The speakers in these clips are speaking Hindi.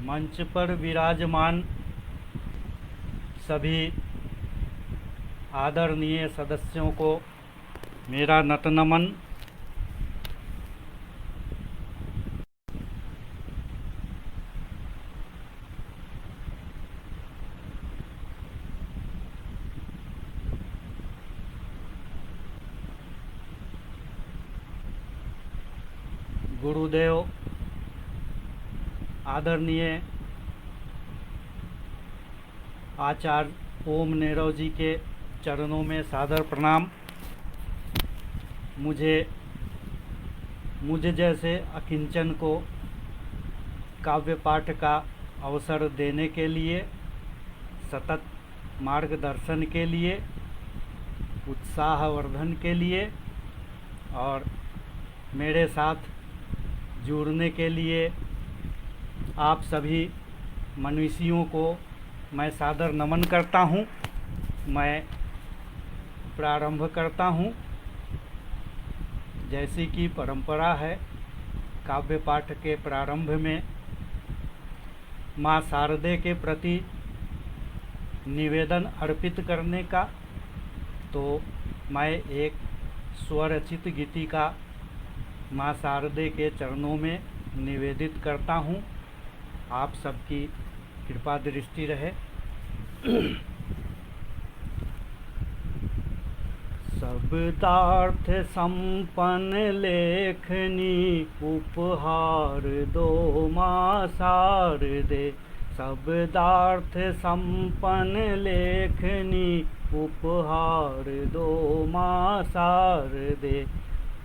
मंच पर विराजमान सभी आदरणीय सदस्यों को मेरा नत नमन। गुरुदेव आदरणीय आचार्य ओम नीरव जी के चरणों में सादर प्रणाम। मुझे जैसे अकिंचन को काव्य पाठ का अवसर देने के लिए, सतत मार्गदर्शन के लिए, उत्साहवर्धन के लिए और मेरे साथ जुड़ने के लिए आप सभी मनीषियों को मैं सादर नमन करता हूँ। मैं प्रारंभ करता हूँ। जैसी कि परंपरा है काव्य पाठ के प्रारंभ में माँ शारदे के प्रति निवेदन अर्पित करने का, तो मैं एक स्वरचित गीतिका माँ शारदे के चरणों में निवेदित करता हूँ। आप सबकी कृपा दृष्टि रहे। शब्दार्थ संपन्न लेखनी उपहार दो माँ शारदे। शब्दार्थ संपन्न लेखनी उपहार दो माँ शारदे।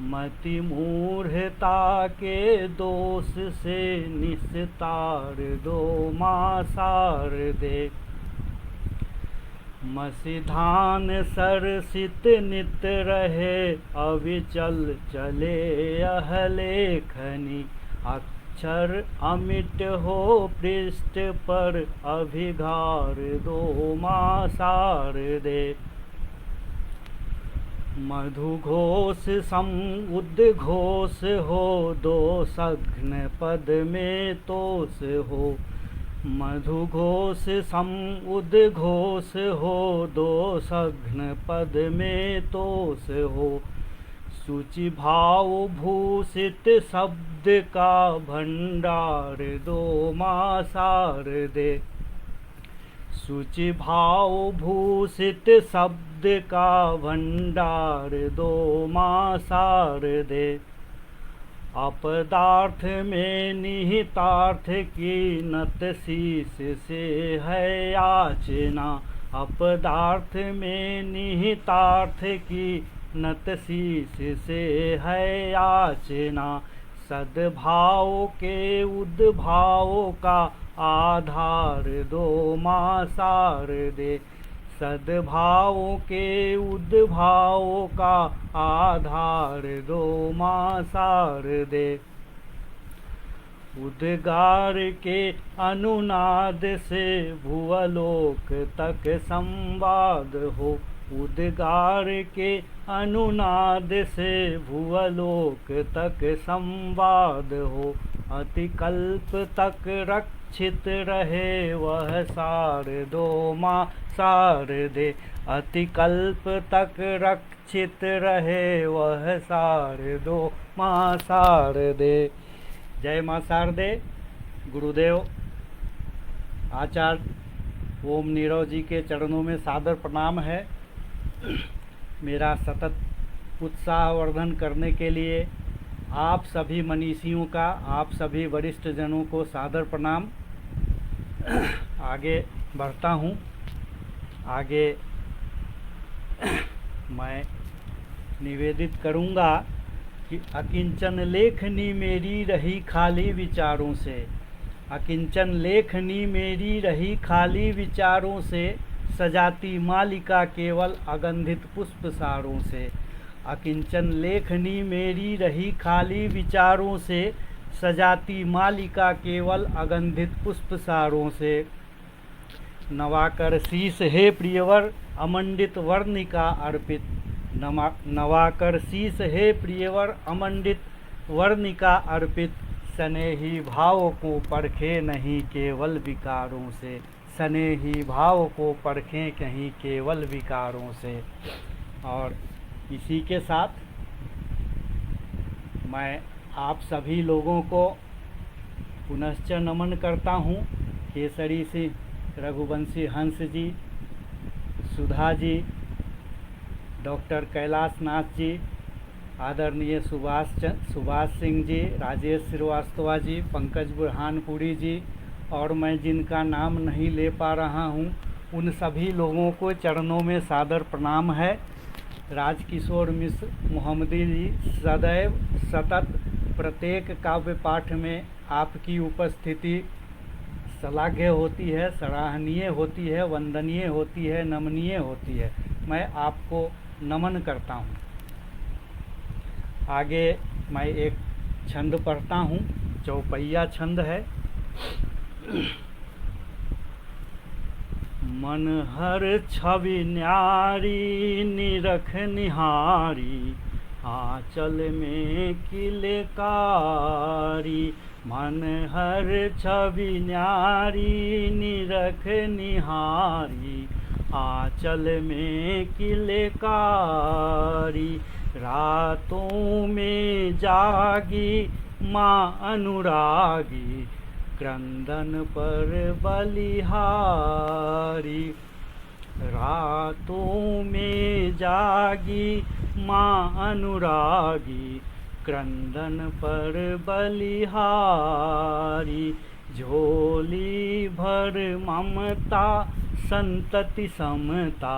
मति मूढ़ता के दोष से निस्तार दो माँ शारदे। मसीधान सरसित नित रहे अविचल चले यह लेखनी। अक्षर अमिट हो पृष्ठ पर अभिघार दो माँ शारदे। मधुघोष सम उद्घोष हो दो सघ्न पद में तोष हो। मधुघोष सम उद्घोष हो दो सघ्न पद में तोष हो। सूचि भाव भूषित शब्द का भंडार दो माँ शारदे। सूचि भाव भूषित शब्द का भंडार दो माँ शारदे। अपदार्थ में निहितार्थ की नत शीश से है याचना। अपदार्थ में निहितार्थ की नत शीश से है याचना। सद्भाव के उद्भाव का आधार दो माँ शारदे। सद्भाव के उद्भाव का आधार दो माँ शारदे। उद्गार के अनुनाद से भुवलोक तक संवाद हो। उद्गार के अनुनाद से भुवलोक तक संवाद हो। अतिकल्प तक रक्षित रहे वह सार दो माँ शारदे। अतिकल्प तक रक्षित रहे वह सार दो माँ शारदे। जय माँ शारदे। गुरुदेव आचार्य ओम नीरव जी के चरणों में सादर प्रणाम है। मेरा सतत उत्साहवर्धन करने के लिए आप सभी मनीषियों का, आप सभी वरिष्ठ जनों को सादर प्रणाम। आगे बढ़ता हूँ। आगे मैं निवेदित करूँगा कि अकिंचन लेखनी मेरी रही खाली विचारों से। अकिंचन लेखनी मेरी रही खाली विचारों से। सजाती मालिका केवल अगंधित पुष्प सारों से। अकिंचन लेखनी मेरी रही खाली विचारों से। सजाती मालिका केवल अगंधित पुष्प सारों से। नवाकर शीस हे प्रियवर अमंडित वर्णिका अर्पित। नवाकर शीस हे प्रियवर अमंडित वर्णिका अर्पित। स्नेही भाव को परखे नहीं केवल विकारों से, स्नेही भाव को परखें कहीं केवल विकारों से। और इसी के साथ मैं आप सभी लोगों को पुनश्च नमन करता हूँ। केसरी सिंह रघुवंशी हंस जी, सुधा जी, डॉक्टर कैलाश नाथ जी, आदरणीय सुभाष सिंह जी, राजेश श्रीवास्तव जी, पंकज बुरहानपुरी जी, और मैं जिनका नाम नहीं ले पा रहा हूँ उन सभी लोगों को चरणों में सादर प्रणाम है। राजकिशोर मिश्र मोहम्मदी जी, सदैव सतत प्रत्येक काव्य पाठ में आपकी उपस्थिति श्लाघ्य होती है, सराहनीय होती है, वंदनीय होती है, नमनीय होती है। मैं आपको नमन करता हूँ। आगे मैं एक छंद पढ़ता हूँ, चौपैया छंद है। मन हर छवि न्यारी निरख निहारी, आंचल में किलकारी। मन हर छवि न्यारी निरख निहारी, आंचल में किलकारी। रातों में जागी माँ अनुरागी, क्रंदन पर बलिहारी। रातों में जागी माँ अनुरागी, क्रंदन पर बलिहारी। झोली भर ममता संतति समता,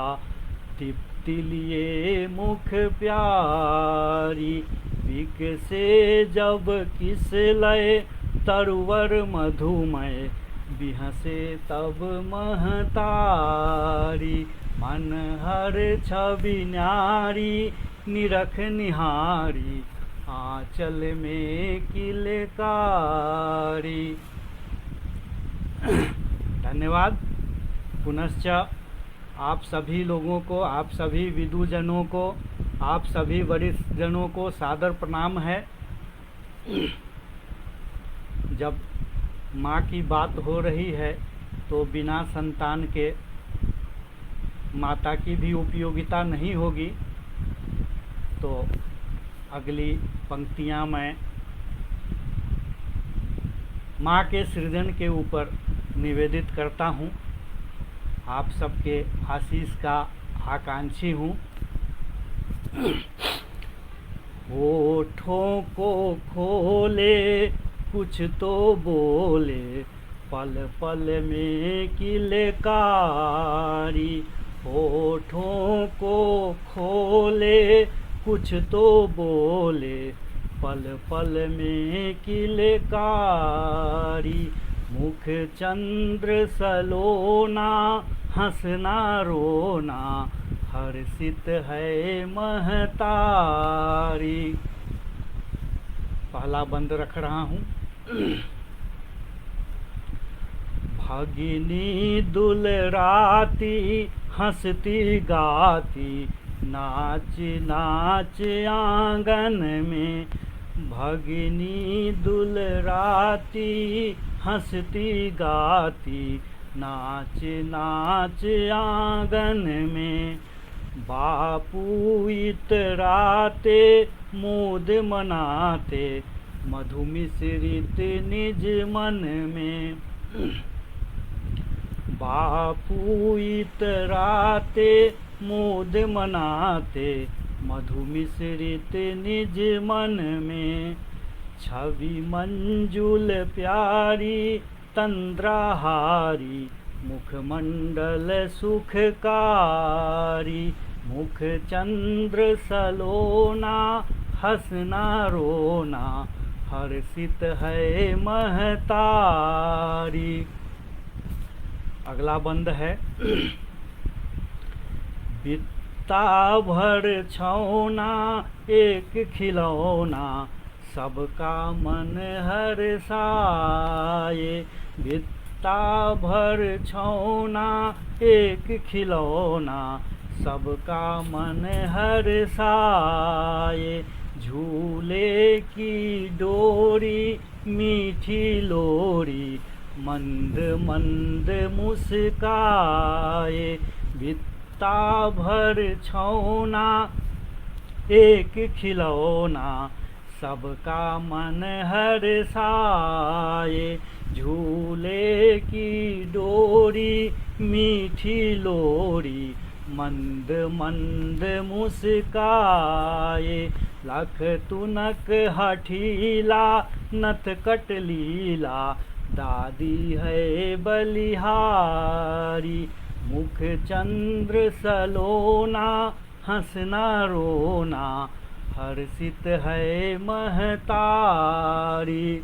तृप्ति लिए मुख प्यारी। विकसे जब किस लय तरुवर मधुमय, बिहसे तब महतारी। मन हर छवि न्यारी निरख निहारी, आंचल में किलकारी। धन्यवाद। पुनश्च आप सभी लोगों को, आप सभी विदुजनों को, आप सभी वरिष्ठ जनों को सादर प्रणाम है। जब माँ की बात हो रही है तो बिना संतान के माता की भी उपयोगिता नहीं होगी। तो अगली पंक्तियाँ मैं माँ के सृजन के ऊपर निवेदित करता हूँ। आप सबके आशीष का आकांक्षी हूँ। होठों को खोले कुछ तो बोले, पल पल में किलकारी। होठों को खोले कुछ तो बोले, पल पल में किलकारी। मुख चंद्र सलोना, हंसना रोना, हर्षित है महतारी। पहला बंद रख रहा हूँ। भगिनी दुलराती हंसती गाती, नाच नाच आंगन में। भगिनी दुलराती हंसती गाती, नाच नाच आंगन में। बापू इतराते मोद मनाते, मधु मिश्रित निज मन में। बापू इतराते मोद मनाते, मधु मिश्रित निज मन में। छवि मंजुल प्यारी तंद्राहारी, मुखमंडल सुखकारी। मुख चंद्र सलोना, हंसना रोना, हर्षित है महतारी। अगला बंद है। बित्ता भर छौना एक खिलौना, सबका मन हर्षाए। बित्ता भर छौना एक खिलौना, सबका मन हर्षाए। झूले की डोरी मीठी लोरी, मंद मंद मुस्काए, बित्ता भर छौना एक खिलौना, सबका मन हर्षाए। झूले की डोरी मीठी लोरी, मंद मंद मुस्काए, लख तुनक हठीला नथ कटलीला, दादी है बलिहारी। मुख चंद्र सलोना हंसना रोना, हर्षित है महतारी।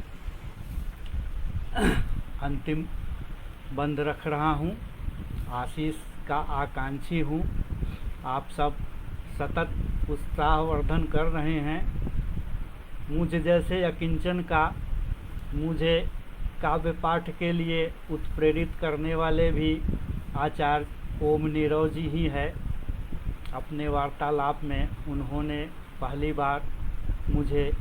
अंतिम बंद रख रहा हूँ। आशीष का आकांक्षी हूँ। आप सब सतत उत्साहवर्धन कर रहे हैं। मुझ जैसे अकिंचन का मुझे काव्य पाठ के लिए उत्प्रेरित करने वाले भी आचार्य ओम नीरव जी ही है। अपने वार्तालाप में उन्होंने पहली बार मुझे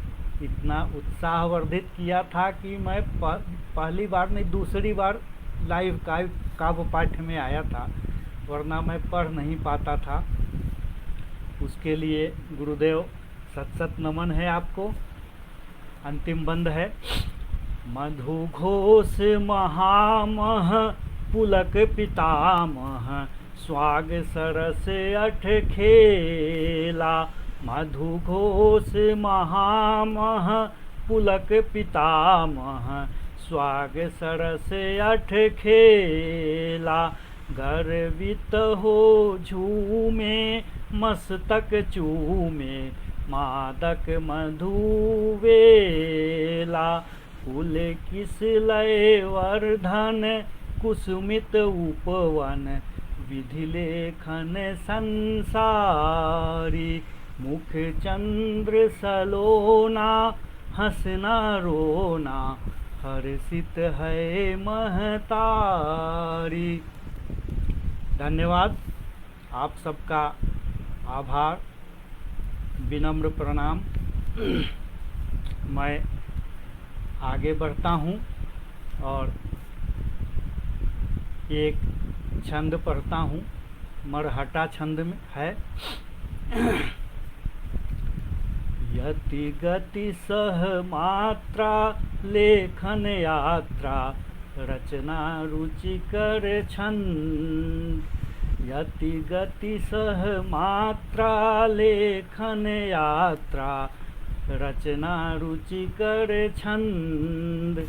इतना उत्साहवर्धित किया था कि मैं पहली बार नहीं दूसरी बार लाइव काव्य पाठ में आया था, वरना मैं पढ़ नहीं पाता था। उसके लिए गुरुदेव सत सत नमन है आपको। अंतिम बंद है। मधु घोष महामह पुलक पितामह, स्वाग सरस अठ खेला। मधु घोष महामह पुलक पितामह, स्वाग सरस अठ खेला। गर्वित हो झूमे मस्तक चूमे, मादक मधुवेला। फूल किस लय वर्धन कुसुमित उपवन, विधि लेखन संसारी। मुख चंद्र सलोना हंसना रोना, हर्षित है महतारी। धन्यवाद। आप सबका आभार, विनम्र प्रणाम। मैं आगे बढ़ता हूँ और एक छंद पढ़ता हूँ। मरहटा छंद में है। यति गति सह मात्रा लेखन यात्रा, रचना रुचिकर छंद। यति गति सह मात्रा लेखन यात्रा, रचना रुचिकर छंद।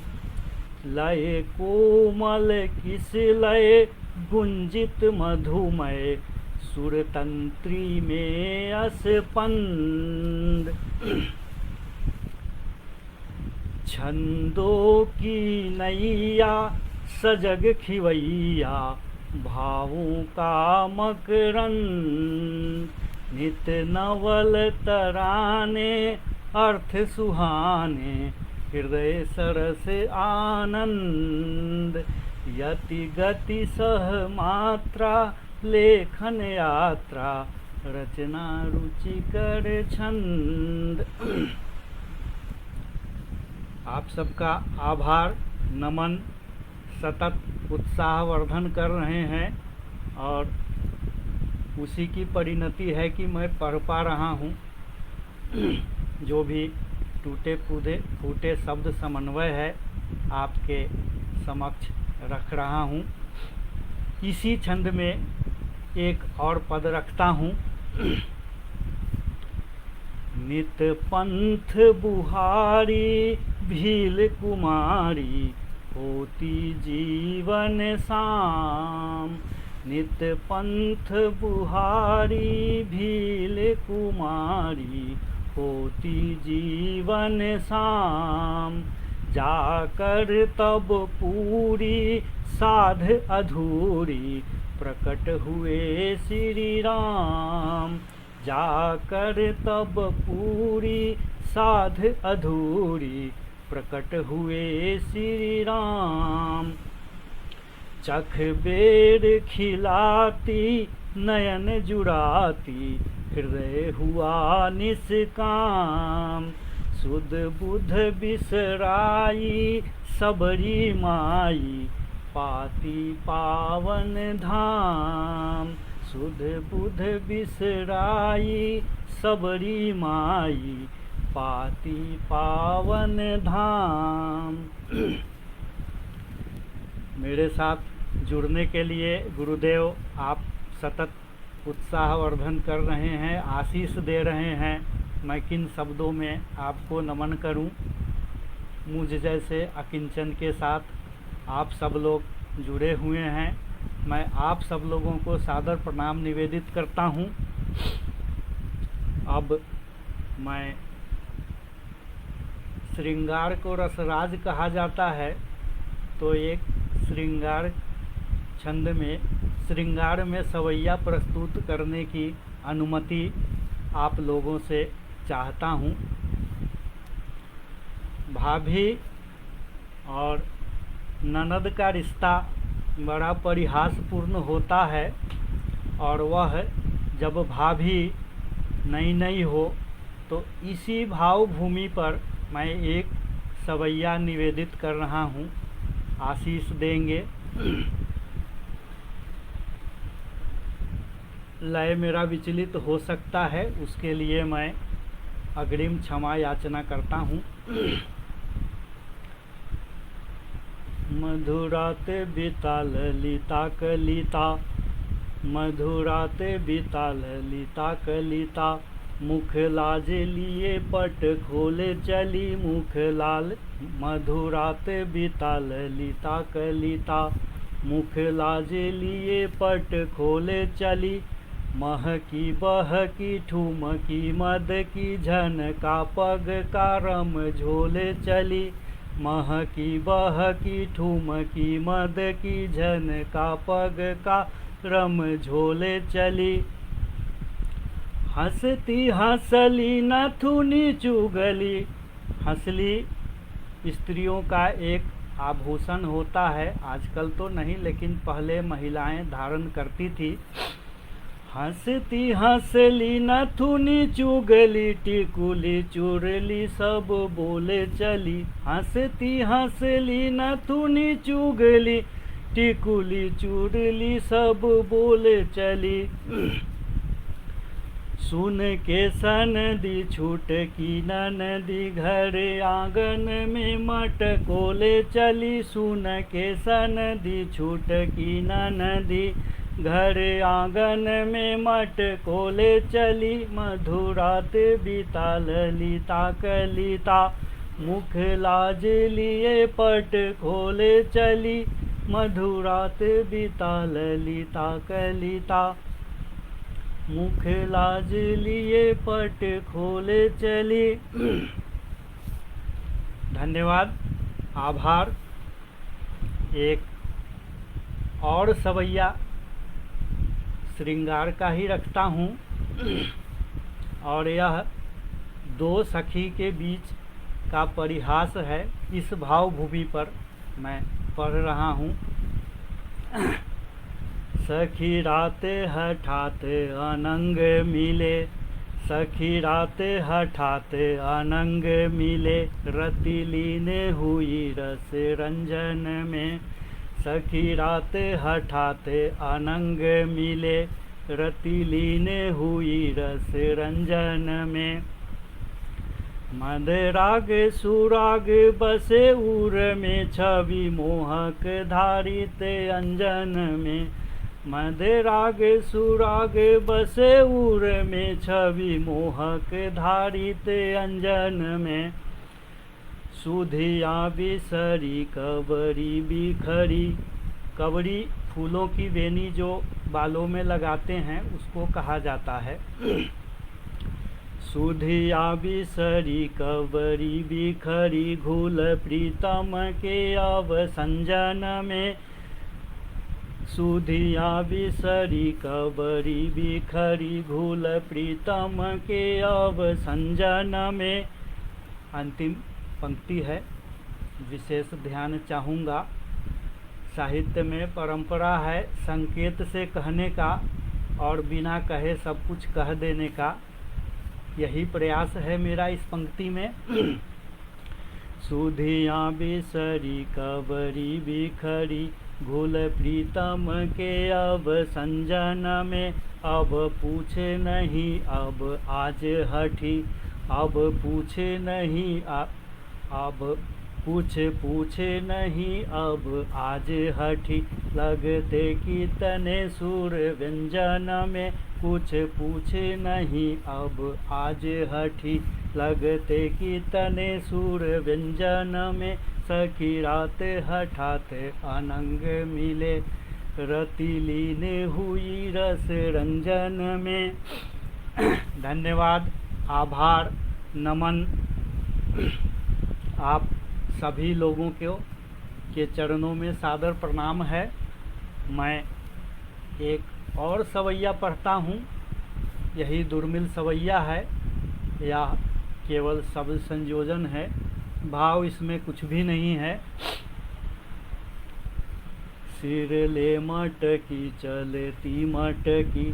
लय कोमल किस लय गुंजित मधुमय, सुरतंत्री में अस्पंद। छंदों की नैया सजग खिवैया, भावों का मकरंद। नित नवल तराने अर्थ सुहाने, हृदय सरस आनंद। यति गति सह मात्रा लेखन यात्रा, रचना रुचिकर छंद। आप सबका आभार, नमन। सतत उत्साहवर्धन कर रहे हैं और उसी की परिणति है कि मैं पढ़ पा रहा हूँ। जो भी टूटे फूटे शब्द समन्वय है आपके समक्ष रख रहा हूँ। इसी छंद में एक और पद रखता हूँ। नित पंथ बुहारी भील कुमारी, होती जीवन शाम। नित पंथ बुहारी भील कुमारी, होती जीवन शाम। जाकर तब पूरी साध अधूरी, प्रकट हुए श्री राम। जाकर तब पूरी साध अधूरी, प्रकट हुए श्री राम। चख बेर खिलाती नयन जुड़ाती, हृदय हुआ निष्काम। सुध बुध बिसराई सबरी माई, पाती पावन धाम। सुध बुध बिसराई सबरी माई, पाती पावन धाम। मेरे साथ जुड़ने के लिए गुरुदेव आप सतत उत्साहवर्धन कर रहे हैं, आशीष दे रहे हैं। मैं किन शब्दों में आपको नमन करूं। मुझ जैसे अकिंचन के साथ आप सब लोग जुड़े हुए हैं। मैं आप सब लोगों को सादर प्रणाम निवेदित करता हूं। अब मैं श्रृंगार को रसराज कहा जाता है, तो एक श्रृंगार छंद में श्रृंगार में सवैया प्रस्तुत करने की अनुमति आप लोगों से चाहता हूँ। भाभी और ननद का रिश्ता बड़ा परिहासपूर्ण होता है, और वह जब भाभी नई नई हो तो इसी भाव भूमि पर मैं एक सवैया निवेदित कर रहा हूँ। आशीष देंगे। लय मेरा विचलित हो सकता है, उसके लिए मैं अग्रिम क्षमा याचना करता हूँ। मधुराते बिता ललिता कलिता, मधुराते बिता ललिता कलिता, मुख लाज लिए पट खोले चली मुख लाल। मधुराते बिता ललिता कलिता, मुख लाज लिए पट खोले चली। महकी बहकी ठुमकी मद की झनका पग का रम झोले चली। महकी बहकी ठुमकी मद की झनका पग का रम झोले चली। हंसती हंसली नथुनी चुगली। हंसली स्त्रियों का एक आभूषण होता है, आजकल तो नहीं लेकिन पहले महिलाएं धारण करती थी। हंसती हंसली नथुनी चुगली, टिकुली चुरली सब बोले चली। हंसती हंसली नथुनी चुगली, टिकुली चुरली सब बोले चली। सुन के सनदी छूटकी ननदी, घर आंगन में मटकोले चली। सुन के सनदी छूटकी ननदी, घर आंगन में मटकोले चली। मधुरात बिता ललिता कलिता, मुख लाज लिए पट खोले चली। मधुरात बिता ललिता कलिता, मुख लाज लिए पट खोले चली। धन्यवाद, आभार। एक और सवैया श्रृंगार का ही रखता हूँ, और यह दो सखी के बीच का परिहास है। इस भाव भूमि पर मैं पढ़ रहा हूँ। सखी रात हठात अनंग मिले, सखी रात हठात अनंग मिले। रति लीन हुई रस रंजन में, सखी रात हठात अनंग मिले। रति लीन हुई रस रंजन में। मद राग सुराग बसे उर में, छवि मोहक धारित अंजन में। मद राग सुराग बसे उर में, छवि मोहक धारित अंजन में। सुधिया बिसरी कबरी बिखरी। कबरी फूलों की वेनी जो बालों में लगाते हैं उसको कहा जाता है। सुधिया बिसरी कबरी बिखरी, घुल प्रीतम के अवसंजन में। सुधिया बिसरी कबरी बिखरी, घुल प्रीतम के अवसंजन में। अंतिम पंक्ति है, विशेष ध्यान चाहूँगा। साहित्य में परंपरा है संकेत से कहने का, और बिना कहे सब कुछ कह देने का, यही प्रयास है मेरा इस पंक्ति में। सुधियाँ बिसरी कबरी बिखरी, घुल प्रीतम के अब संजन में, अब पूछे नहीं अब आज हठी, अब पूछे नहीं अब पूछे नहीं अब आज हठी, लगते कितने सुर व्यंजन में, कुछ पूछे नहीं अब आज हठी, लगते कितने सुर व्यंजन में, सखी रात हठात अनंग मिले, रति लीन हुई रस रंजन में। धन्यवाद, आभार, नमन आप सभी लोगों के चरणों में सादर प्रणाम है। मैं एक और सवैया पढ़ता हूँ, यही दुर्मिल सवैया है या केवल शब्द संयोजन है, भाव इसमें कुछ भी नहीं है। सिर ले मटकी चलती मटकी,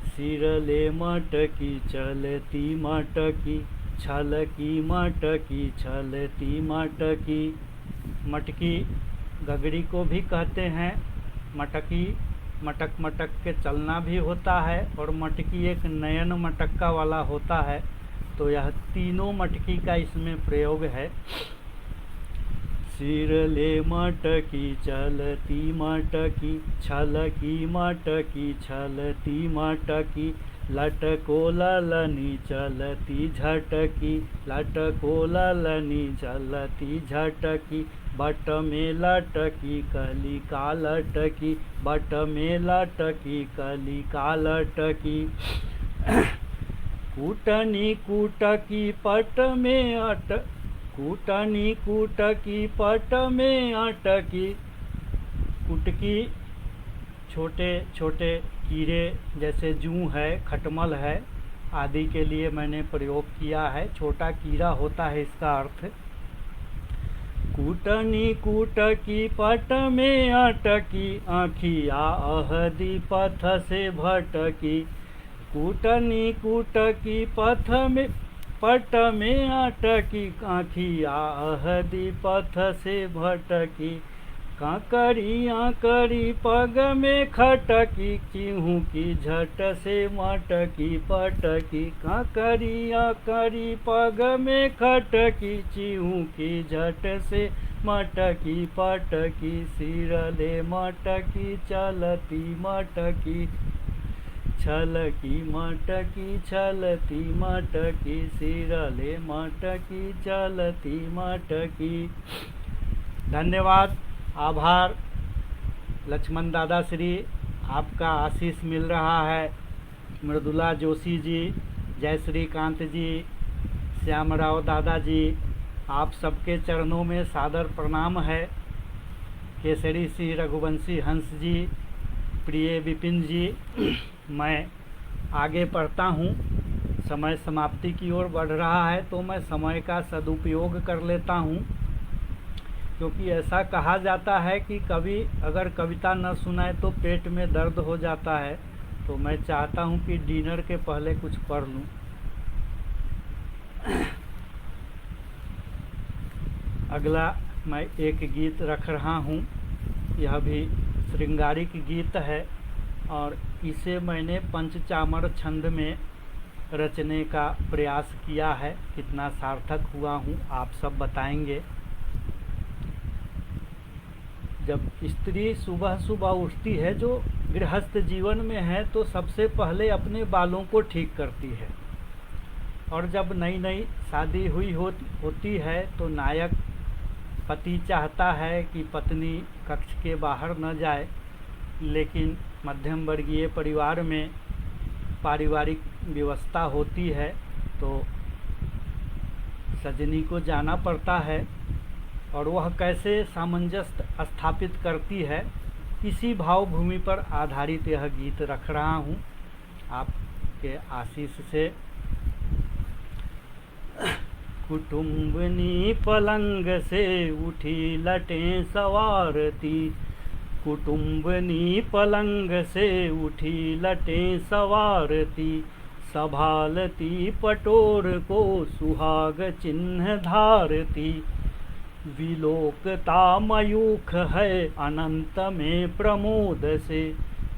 सिर ले मटकी चलती मटकी, छल की मटकी छलती मटकी। मटकी गगड़ी को भी कहते हैं, मटकी मटक मटक के चलना भी होता है, और मटकी एक नयन मटक्का वाला होता है। तो यह तीनों मटकी का इसमें प्रयोग है। सिर ले मटकी चलती मटकी, छल की मटकी छलती मटकी, लटको ललनी चलती झटकी, लटको ललनी चलती झटकी, बट में लटकी कली का लटकी, बट में लटकी कली का लटकी। कूटनी कूटकी पट में कूटनी कूटकी पट में अटकी। कुटकी छोटे छोटे कीड़े जैसे जूं है, खटमल है आदि के लिए मैंने प्रयोग किया है। छोटा कीड़ा होता है इसका अर्थ। कूटनी कूटकी पट में अटकी, आँखिया अहदी पथ से भटकी। कूटनी कूटकी पट में अटकी, आँखिया अहदी पथ से भटकी। कांकरी आंकरी पग में खटकी, चीहू की झट से मटकी पटकी। कांकरी आंकरी पग में खटकी, चीहू की झट से मटकी पटकी। सिर ले मटकी चलती मटकी, छल की मटकी छलती मटकी। सिर ले मटकी चलती मटकी। धन्यवाद, आभार। लक्ष्मण दादा श्री आपका आशीष मिल रहा है। मृदुला जोशी जी, जय श्रीकांत जी, श्यामराव दादाजी, आप सबके चरणों में सादर प्रणाम है। केसरी सिंह रघुवंशी हंस जी, प्रिय विपिन जी। मैं आगे पढ़ता हूँ, समय समाप्ति की ओर बढ़ रहा है तो मैं समय का सदुपयोग कर लेता हूँ, क्योंकि ऐसा कहा जाता है कि कभी अगर कविता न सुनाए तो पेट में दर्द हो जाता है। तो मैं चाहता हूँ कि डिनर के पहले कुछ पढ़ लूँ। अगला मैं एक गीत रख रहा हूँ, यह भी श्रृंगारिक गीत है और इसे मैंने पंचचामर छंद में रचने का प्रयास किया है। कितना सार्थक हुआ हूँ आप सब बताएंगे। जब स्त्री सुबह सुबह उठती है, जो गृहस्थ जीवन में है, तो सबसे पहले अपने बालों को ठीक करती है। और जब नई नई शादी हुई होती है तो नायक पति चाहता है कि पत्नी कक्ष के बाहर न जाए, लेकिन मध्यम वर्गीय परिवार में पारिवारिक व्यवस्था होती है तो सजनी को जाना पड़ता है। और वह कैसे सामंजस्य स्थापित करती है, इसी भावभूमि पर आधारित यह गीत रख रहा हूँ आपके आशीष से। कुटुम्बनी पलंग से उठी लटें सवारती, कुटुम्बनी पलंग से उठी लटें सवारती, संभालती पटोर को सुहाग चिन्ह धारती। विलोकता मयूख है अनंत में प्रमोद से,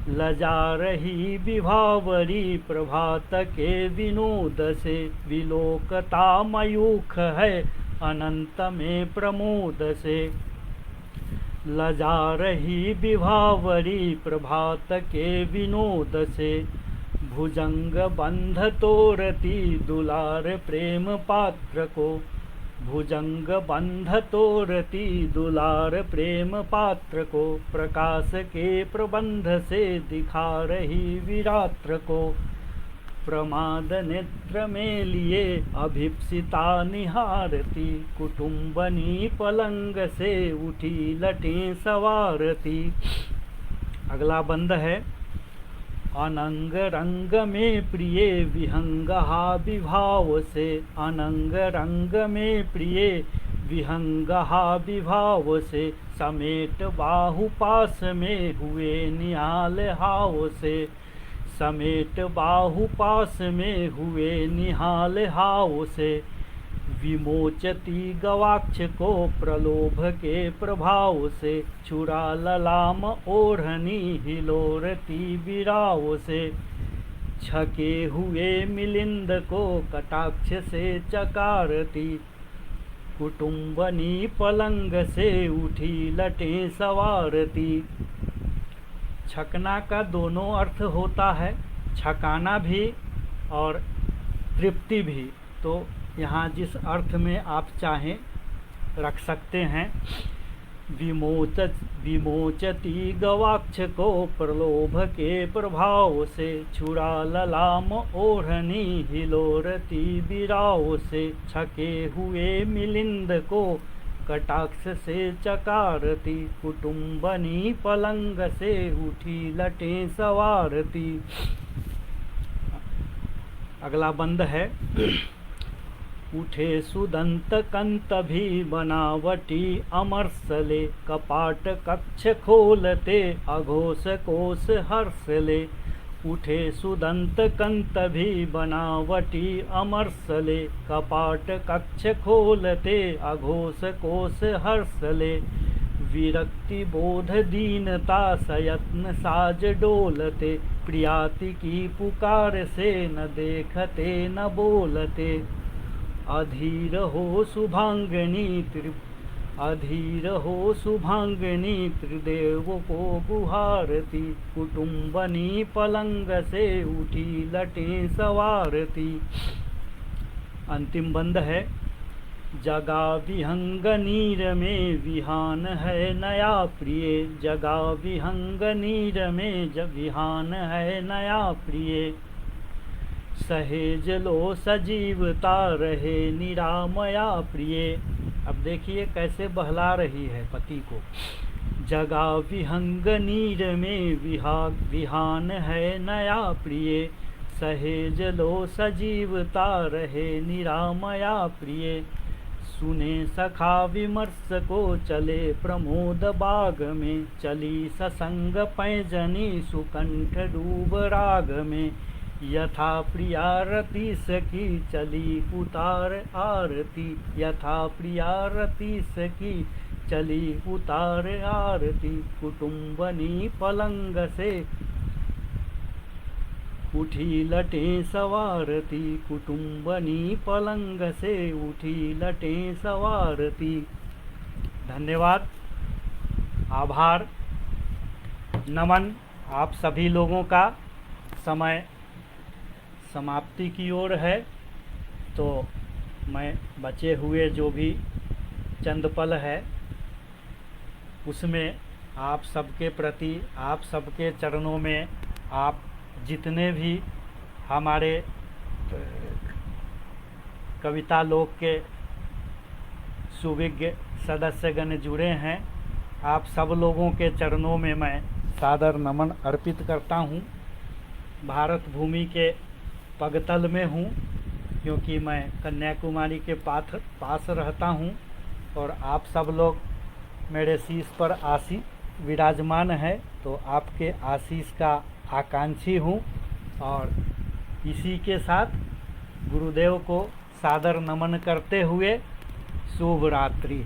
लजा रही विभावरी प्रभात के विनोद से। विलोकता मयूख है अनंत में प्रमोद से, लजा रही विभावरी प्रभात के विनोद से। भुजंग बंध तोरती दुलार प्रेम पात्र को, भुजंग बंध तोरती दुलार प्रेम पात्र को। प्रकाश के प्रबंध से दिखा रही विरात्र को, प्रमाद नेत्र में लिए अभिप्सिता निहारती। कुटुम्बनी पलंग से उठी लटें सवारती। अगला बंद है, अनंग रंग में प्रिय विहंगहा विभाव से, अनंग रंग में प्रिय विहंगहा विभाव से। समेट बाहु पास में हुए निहाल हाव से, समेट बाहु पास में हुए निहाल हाव से। विमोचती गवाक्ष को प्रलोभ के प्रभाव से, छुरा ललाम ओढ़नी हिलोरती बिराव से। छके हुए मिलिंद को कटाक्ष से चकारती, कुटुम्बनी पलंग से उठी लटें सवारती। छकना का दोनों अर्थ होता है, छकाना भी और तृप्ति भी। तो यहाँ जिस अर्थ में आप चाहें रख सकते हैं। विमोचती गवाक्ष को प्रलोभ के प्रभाव से, छुरा ललाम ओढ़नी हिलोरती बिराव से। छके हुए मिलिंद को कटाक्ष से चकारती, कुटुम्बनी पलंग से उठी लटें सवारती। अगला बंद है, उठे सुदंत कंत भी बनावटी अमरसले। कपाट कक्ष खोलते अघोष कोश हर्षले। उठे सुदंत कंत भी बनावटी अमरसले। कपाट कक्ष खोलते अघोष कोश हर्षले। विरक्ति बोध दीनता सयत्न साज डोलते। प्रियाति की पुकार से न देखते न बोलते। अधीर हो शुभांगनी अधीर हो शुभांगनी त्रिदेव को गुहारती। कुटुम्बनी पलंग से उठी लटें सवारती। अंतिम बंद है, जगा विहंग नीर में विहान है नया प्रिय। जगा विहंग नीर में विहान है नया प्रिय। सहेज लो सजीवता रहे निरामया प्रिय। अब देखिए कैसे बहला रही है पति को। जगा विहंग नीर में विहान है नया प्रिय। सहेज लो सजीवता रहे निरामया प्रिय। सुने सखा विमर्श को चले प्रमोद बाग में। चली ससंग पैजनी सुकंठ डूब राग में। यथा प्रिया रति सखी चली उतार आरती। यथा प्रिया रति सखी चली उतार आरती। कुटुम्बनी पलंग से उठी लटें सवारती। कुटुम्बनी पलंग से उठी लटें सवारती। धन्यवाद, आभार, नमन। आप सभी लोगों का समय समाप्ति की ओर है, तो मैं बचे हुए जो भी चंद पल है उसमें आप सबके प्रति, आप सबके चरणों में, आप जितने भी हमारे कविता लोक के सुविज्ञ सदस्यगण जुड़े हैं, आप सब लोगों के चरणों में मैं सादर नमन अर्पित करता हूँ। भारत भूमि के पगतल में हूँ, क्योंकि मैं कन्याकुमारी के पास रहता हूँ और आप सब लोग मेरे शीश पर आसीन विराजमान है, तो आपके आशीष का आकांक्षी हूँ। और इसी के साथ गुरुदेव को सादर नमन करते हुए शुभ रात्रि।